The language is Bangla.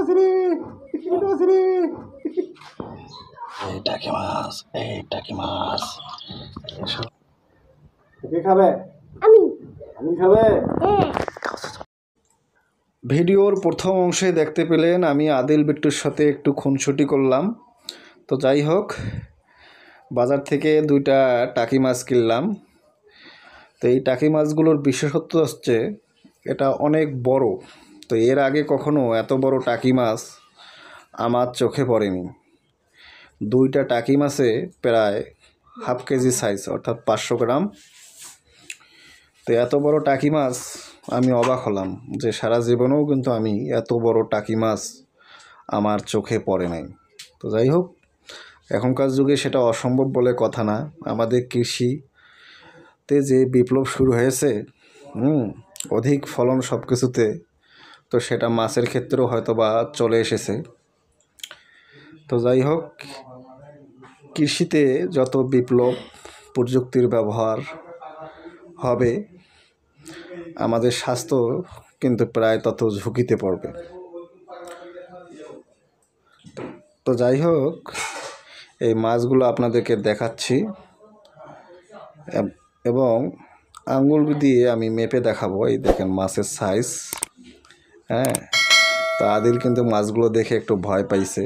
এই টাকি মাছ, এই টাকি মাছ। কে খাবে? আমি। আমি খাবে? হ্যাঁ। ভিডিওর প্রথম অংশে দেখতে পেলেন আমি আদিল বিট্টুর সাথে একটু খুনসুটি করলাম। তো যাই হোক, বাজার থেকে 2টা টাকি মাছ কিনলাম। তো এই টাকি মাছগুলোর বিশেষত্ব হচ্ছে এটা অনেক বড়। তো এর আগে কখনো এত বড় টাকি মাছ আমার চোখে পড়েনি। 2টা টাকি মাছে প্রায় হাফ কেজি সাইজ, অর্থাৎ 500 গ্রাম। তো এত বড় টাকি মাছ আমি অবাক হলাম যে সারা জীবনেও কিন্তু আমি এত বড় টাকি মাছ আমার চোখে পড়ে নাই। তো যাই হোক, এখনকার যুগে সেটা অসম্ভব বলে কথা না। আমাদের কৃষিতে যে বিপ্লব শুরু হয়েছে, অধিক ফলন সব কিছুতে, তো সেটা মাছের ক্ষেত্রেও হয়তো বা চলে এসেছে। তো যাই হোক, কৃষিতে যত বিপ্লব প্রযুক্তির ব্যবহার হবে, আমাদের স্বাস্থ্য কিন্তু প্রায় তত ঝুঁকিতে পড়বে। তো যাই হোক, এই মাছগুলো আপনাদেরকে দেখাচ্ছি এবং আঙ্গুল দিয়ে আমি মেপে দেখাবো। এই দেখেন মাছের সাইজ। হ্যাঁ, তো আদিল কিন্তু মাছগুলো দেখে একটু ভয় পাইছে।